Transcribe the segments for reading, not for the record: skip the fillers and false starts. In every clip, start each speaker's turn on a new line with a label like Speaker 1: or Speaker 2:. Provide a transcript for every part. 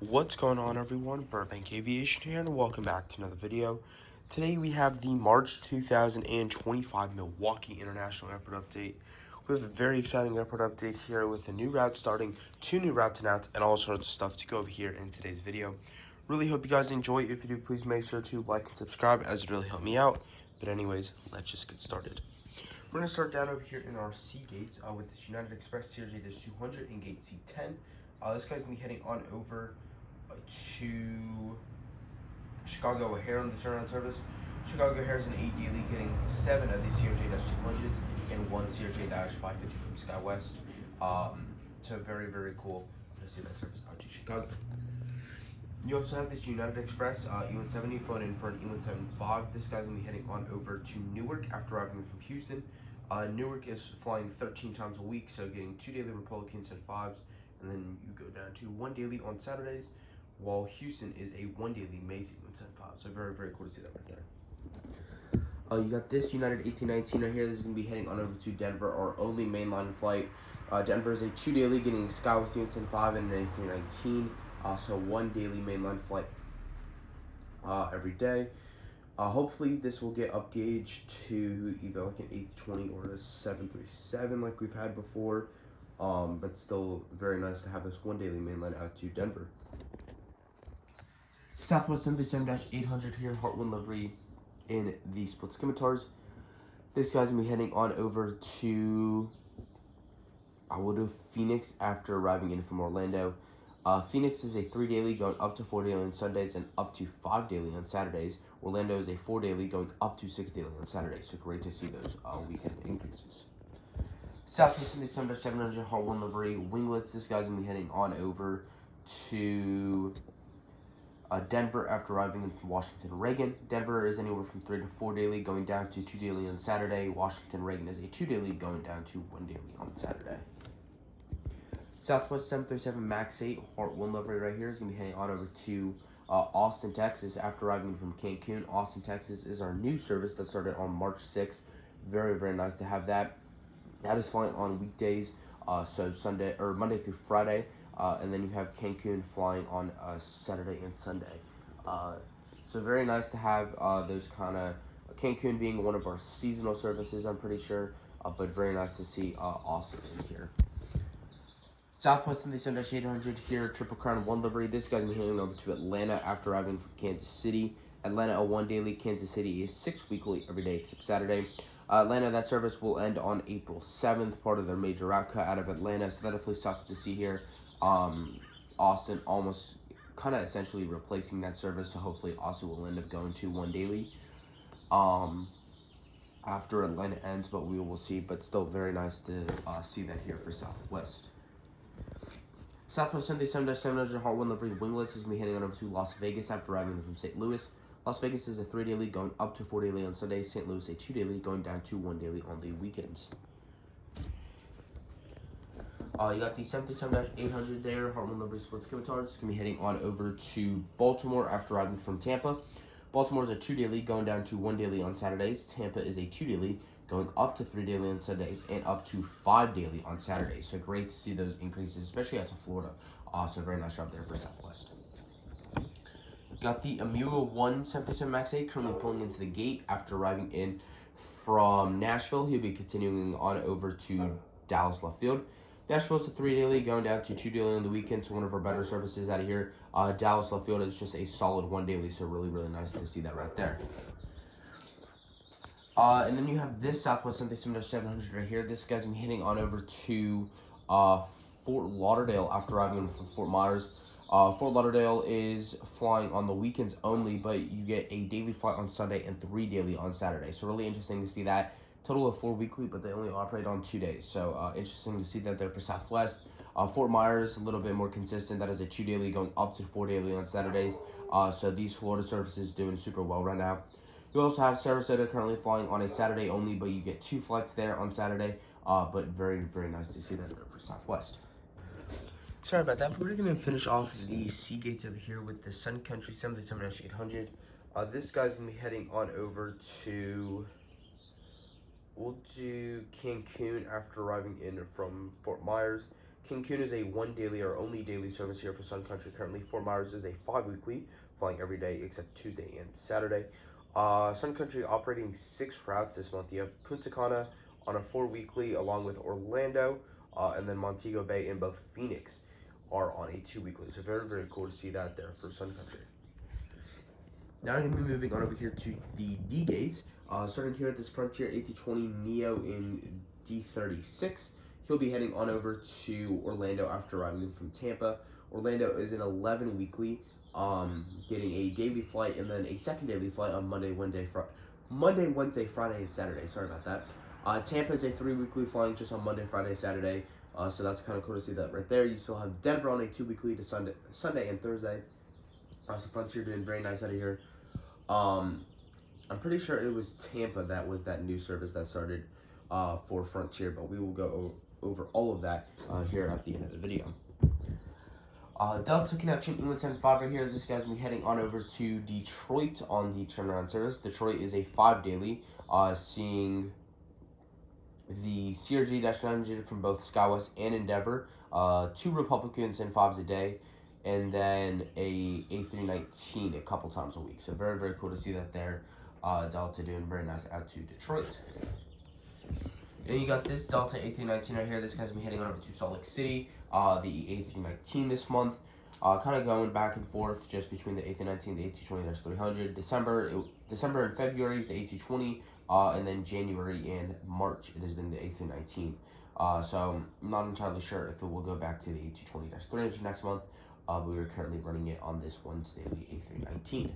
Speaker 1: What's going on, everyone? Burbank Aviation here, and welcome back to another video. Today we have the March 2025 Milwaukee International Airport update. We have a very exciting airport update here with a new route starting, 2 new routes announced, and all sorts of stuff to go over here in today's video. Really hope you guys enjoy. If you do, please make sure to like and subscribe, as it really helped me out. But anyways, let's just get started. We're going to start down over here in our C gates with this United Express CRJ-200 in gate C10. This guy's going to be heading on over to Chicago O'Hare on the turnaround service. Chicago O'Hare is an A daily, getting 7 of the CRJ-200s and 1 CRJ-550 from SkyWest. So very, very cool to see that service out to Chicago. You also have this United Express E170 flown in for an E175. This guy's going to be heading on over to Newark after arriving from Houston. Newark is flying 13 times a week, so getting 2 daily Republicans and 5s, and then you go down to 1 daily on Saturdays, while Houston is a 1 daily Macy 175. So very, very cool to see that right there. You got this United 1819 right here. This is going to be heading on over to Denver, our only mainline flight. Denver is a 2 daily, getting SkyWest E175 and an A319. So 1 daily mainline flight every day. Hopefully this will get upgauged to either like an 820 or a 737 like we've had before. But still very nice to have this 1 daily mainline out to Denver. Southwest 77-800 here, Heartwind livery in the split scimitars. This guy's gonna be heading on over to Phoenix after arriving in from Orlando. Phoenix is a 3 daily going up to 4 daily on Sundays and up to 5 daily on Saturdays. Orlando is a 4 daily going up to 6 daily on Saturdays. So great to see those weekend increases. Southwest 77-700 Heartwind livery winglets. This guy's gonna be heading on over to Denver after arriving in from Washington Reagan. Denver is anywhere from 3 to 4 daily going down to 2 daily on Saturday. Washington Reagan is a 2 daily going down to 1 daily on Saturday. Southwest 737 MAX 8 Heartwind livery right here is going to be heading on over to Austin, Texas after arriving from Cancun. Austin, Texas is our new service that started on March 6th. Very, very nice to have that. That is flying on weekdays, so Sunday or Monday through Friday, and then you have Cancun flying on Saturday and Sunday. So very nice to have those kind of Cancun being one of our seasonal services, I'm pretty sure, but very nice to see Austin in here. Southwest 77-800 here, Triple Crown 1 livery. This guy's going to be heading over to Atlanta after arriving from Kansas City. Atlanta a 1 daily, Kansas City is 6 weekly every day except Saturday. Atlanta, that service will end on April 7th, part of their major route cut out of Atlanta, so that definitely sucks to see here. Austin almost kind of essentially replacing that service, so hopefully Austin will end up going to 1 daily after Atlanta ends, but we will see. But still very nice to see that here for Southwest. Southwest 77-700 Heartwind livery winglets is going to be heading on over to Las Vegas after arriving from St. Louis. Las Vegas is a 3 daily going up to 4 daily on Sundays. St. Louis a 2 daily going down to 1 daily on the weekends. You got the 737-800 there, Heartwind livery split scimitars. It's going to be heading on over to Baltimore after arriving from Tampa. Baltimore is a 2 daily going down to 1 daily on Saturdays. Tampa is a 2 daily going up to 3 daily on Sundays and up to 5 daily on Saturdays. So great to see those increases, especially out to Florida. So very nice job there for Southwest. Got the Amuga 1 737 MAX 8 currently pulling into the gate after arriving in from Nashville. He'll be continuing on over to Dallas left field. Nashville's a 3 daily going down to 2 daily on the weekend, so one of our better services out of here. Dallas left field is just a solid 1 daily, so really, really nice to see that right there. And then you have this Southwest 77-700 right here. This guy's been hitting on over to Fort Lauderdale after arriving from Fort Myers. Fort Lauderdale is flying on the weekends only, but you get a daily flight on Sunday and 3 daily on Saturday. So really interesting to see that. Total of 4 weekly, but they only operate on 2 days. So interesting to see that there for Southwest. Fort Myers, a little bit more consistent. That is a 2 daily going up to 4 daily on Saturdays. So these Florida services doing super well right now. You also have Sarasota currently flying on a Saturday only, but you get 2 flights there on Saturday. But very, very nice to see that there for Southwest. Sorry about that, but we're going to finish off the sea gates over here with the Sun Country 77-800. This guy's going to be heading on over to... We'll do Cancun after arriving in from Fort Myers. Cancun is a 1 daily or only daily service here for Sun Country currently. Fort Myers is a 5 weekly, flying every day except Tuesday and Saturday. Sun Country operating 6 routes this month. You have Punta Cana on a 4 weekly, along with Orlando, and then Montego Bay and both Phoenix are on a 2 weekly. So very, very cool to see that there for Sun Country. Now I'm going to be moving on over here to the D gates. Starting here at this Frontier A320 Neo in D36. He'll be heading on over to Orlando after arriving in from Tampa. Orlando is an 11 weekly, getting a daily flight and then a second daily flight on Monday, Wednesday, Friday, and Saturday. Sorry about that. Tampa is a 3 weekly, flying just on Monday, Friday, Saturday. So that's kind of cool to see that right there. You still have Denver on a 2 weekly to Sunday and Thursday. So Frontier doing very nice out of here. I'm pretty sure it was Tampa that was that new service that started for Frontier, but we will go over all of that here at the end of the video. Delta Connection E175 right here. This guy's going to be heading on over to Detroit on the turnaround service. Detroit is a 5 daily, seeing the CRJ-900 from both SkyWest and Endeavor, 2 Republicans and 5s a day, and then a A319 a couple times a week. So very, very cool to see that there. Delta doing very nice out to Detroit. And you got this Delta A319 right here. This guy's gonna be heading on over to Salt Lake City. The A319 this month. Kind of going back and forth just between the A319 and the A220-300. December and February is the A220, and then January and March it has been the A319. So I'm not entirely sure if it will go back to the A220-300 next month. But we are currently running it on this one's daily A319.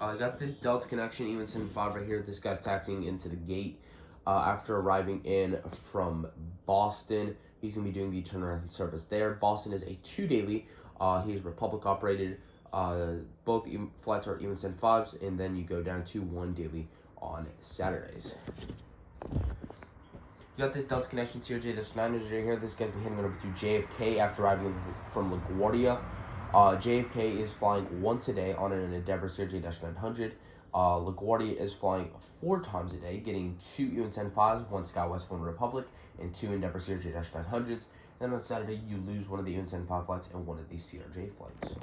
Speaker 1: I got this Delta Connection E175 right here. This guy's taxiing into the gate after arriving in from Boston. He's going to be doing the turnaround service there. Boston is a 2 daily. He's Republic operated. Both flights are E175s, and then you go down to 1 daily on Saturdays. You got this Delta Connection CRJ-900 right here. This guy's been heading over to JFK after arriving from LaGuardia. JFK is flying once a day on an Endeavor CRJ-900. LaGuardia is flying 4 times a day, getting 2 E175s, 1 SkyWest, 1 Republic, and 2 Endeavor CRJ-900s. Then on Saturday, you lose 1 of the E175 flights and 1 of the CRJ flights.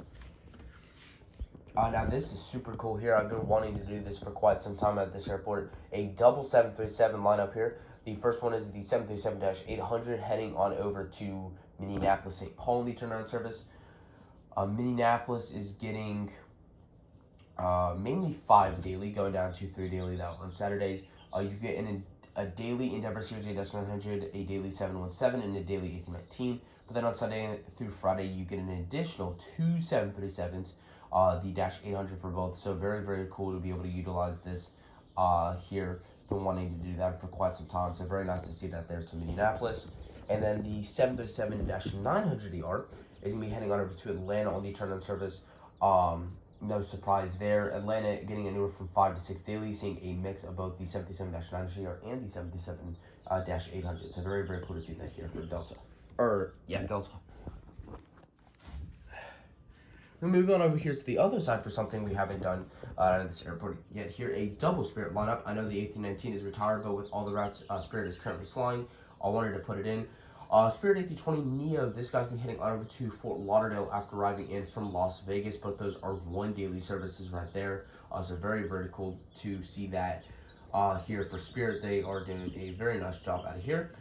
Speaker 1: Now this is super cool here. I've been wanting to do this for quite some time at this airport. A double 737 lineup here. The first one is the 737-800 heading on over to Minneapolis, St. Paul in the turnaround service. Minneapolis is getting mainly 5 daily, going down to 3 daily now on Saturdays. You get a daily Endeavor CRJ-900, a daily 717, and a daily A319. But then on Sunday through Friday, you get an additional 2 737s, the Dash 800 for both. So very, very cool to be able to utilize this here. Been wanting to do that for quite some time, so very nice to see that there to Minneapolis. And then the 737-900ER is going to be heading on over to Atlanta on the turnaround service. No surprise there. Atlanta getting anywhere from 5 to 6 daily, seeing a mix of both the 737-900ER and the 737-800. So very, very cool to see that here for Delta. Delta. We'll move on over here to the other side for something we haven't done at this airport yet. Here, a double Spirit lineup. I know the A319 is retired, but with all the routes Spirit is currently flying, I wanted to put it in. Spirit A320 Neo, this guy's been heading on over to Fort Lauderdale after arriving in from Las Vegas, but those are 1 daily services right there. So very, very cool to see that here for Spirit. They are doing a very nice job out of here.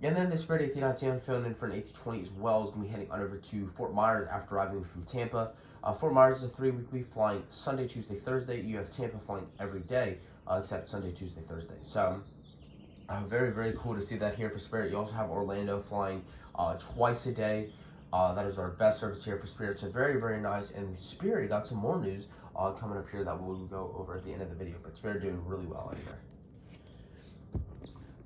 Speaker 1: And then the Spirit A319 filling in for an A320 as well is going to be heading on over to Fort Myers after arriving from Tampa. Fort Myers is a 3 weekly, flying Sunday, Tuesday, Thursday. You have Tampa flying every day except Sunday, Tuesday, Thursday. So very, very cool to see that here for Spirit. You also have Orlando flying twice a day. That is our best service here for Spirit. So very, very nice. And Spirit got some more news coming up here that we'll go over at the end of the video. But Spirit doing really well out here.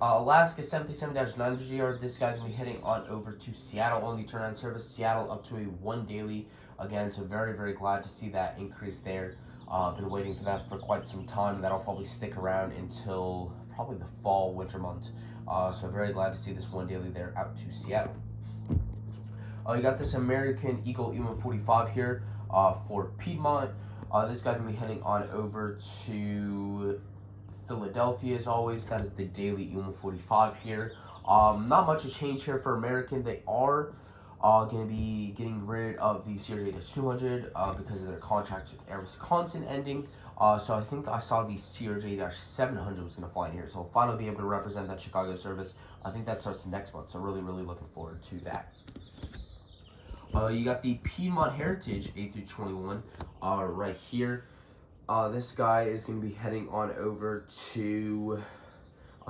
Speaker 1: Alaska 737-900ER, this guy's going to be heading on over to Seattle on the turnaround service. Seattle up to a 1 daily again, so very, very glad to see that increase there. Been waiting for that for quite some time. That'll probably stick around until probably the fall, winter months. So very glad to see this 1 daily there out to Seattle. You got this American Eagle E145 here for Piedmont. This guy's going to be heading on over to Philadelphia, as always. That is the daily E145 here. Not much of change here for American. They are going to be getting rid of the CRJ-200 because of their contract with Air Wisconsin ending. So I think I saw the CRJ-700 was going to fly in here. So we'll finally be able to represent that Chicago service. I think that starts next month. So really, really looking forward to that. You got the Piedmont Heritage A321 right here. This guy is going to be heading on over to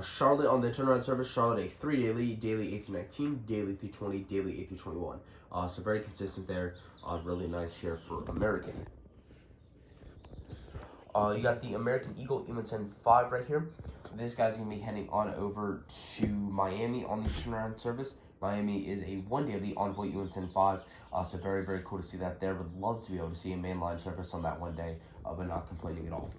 Speaker 1: Charlotte on the turnaround service. Charlotte A3 daily, daily A319, daily A320, daily A321. So very consistent there. Really nice here for American. You got the American Eagle E175 right here. This guy's going to be heading on over to Miami on the turnaround service. Miami is a 1 daily Envoy E175, so very, very cool to see that there. Would love to be able to see a mainline service on that one day, but not complaining at all.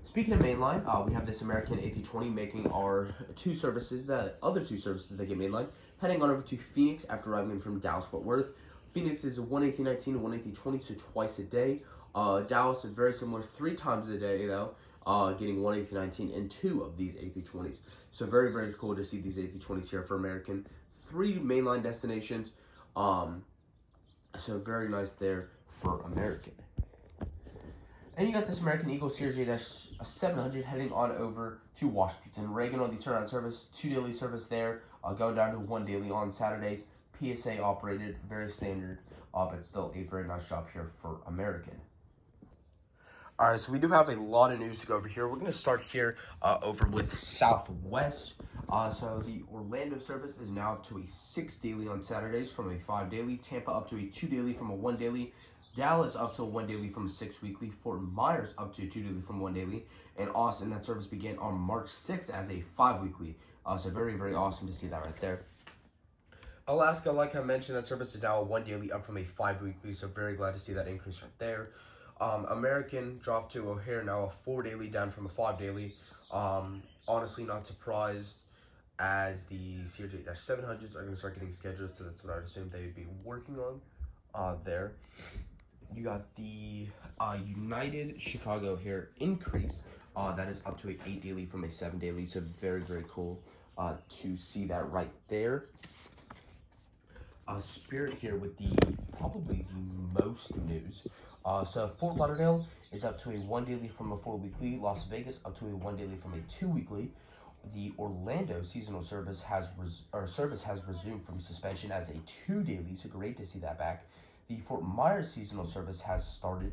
Speaker 1: Speaking of mainline, we have this American A320 making our two services, the other two services that get mainline, heading on over to Phoenix after arriving from Dallas-Fort Worth. Phoenix is a 1 A319 and 1 A320, so twice a day. Dallas is very similar, 3 times a day though, getting 1 A319 and 2 of these A320s. So very, very cool to see these A320s here for American. 3 mainline destinations, so very nice there for American. And you got this American Eagle CRJ-700 heading on over to Washington. Reagan on the turnaround service, 2 daily service there, going down to 1 daily on Saturdays. PSA operated, very standard, but still a very nice job here for American. All right, so we do have a lot of news to go over here. We're going to start here over with Southwest. So the Orlando service is now up to a 6 daily on Saturdays from a 5 daily. Tampa up to a 2 daily from a 1 daily. Dallas up to a 1 daily from a 6 weekly. Fort Myers up to a 2 daily from 1 daily. And Austin, that service began on March 6th as a 5 weekly. So very, very awesome to see that right there. Alaska, like I mentioned, that service is now a 1 daily up from a 5 weekly. So very glad to see that increase right there. American dropped to O'Hare, now a 4 daily down from a 5 daily. Honestly, not surprised, as the CRJ-700s are going to start getting scheduled, so that's what I'd assume they would be working on there. You got the United Chicago here increase. That is up to an 8 daily from a 7 daily, so very, very cool to see that right there. Spirit here with probably the most news. So Fort Lauderdale is up to a 1 daily from a 4 weekly. Las Vegas up to a 1 daily from a 2 weekly. The Orlando seasonal service has resumed from suspension as a 2 daily, so great to see that back. The Fort Myers seasonal service has started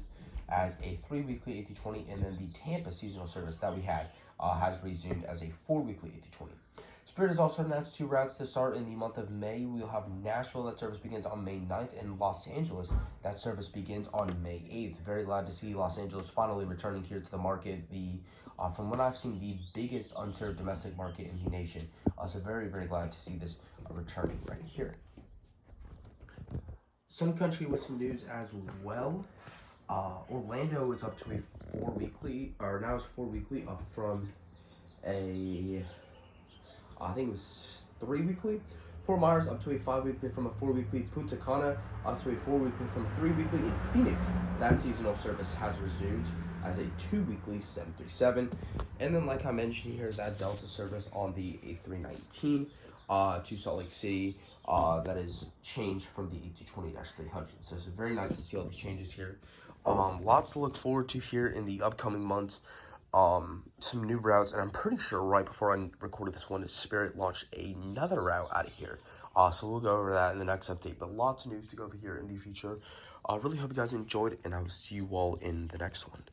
Speaker 1: as a 3 weekly A320, and then the Tampa seasonal service that we had has resumed as a 4 weekly A320. Spirit has also announced 2 routes to start in the month of May. We'll have Nashville, that service begins on May 9th, and Los Angeles, that service begins on May 8th. Very glad to see Los Angeles finally returning here to the market. From what I've seen, the biggest unserved domestic market in the nation. So very, very glad to see this returning right here. Sun Country with some news as well. Orlando is up to a 4 weekly, or now it's 4 weekly, up from I think it was 3 weekly. Fort Myers up to a 5 weekly from a 4 weekly. Punta Cana up to a 4 weekly from a 3 weekly. In Phoenix, that seasonal service has resumed as a 2 weekly 737. And then, like I mentioned here, that Delta service on the A319 to Salt Lake City, that is changed from the A220-300. So it's very nice to see all these changes here. Lots to look forward to here in the upcoming months. Some new routes, and I'm pretty sure right before I recorded this one, Spirit launched another route out of here. So we'll go over that in the next update, but lots of news to go over here in the future. I really hope you guys enjoyed, and I will see you all in the next one.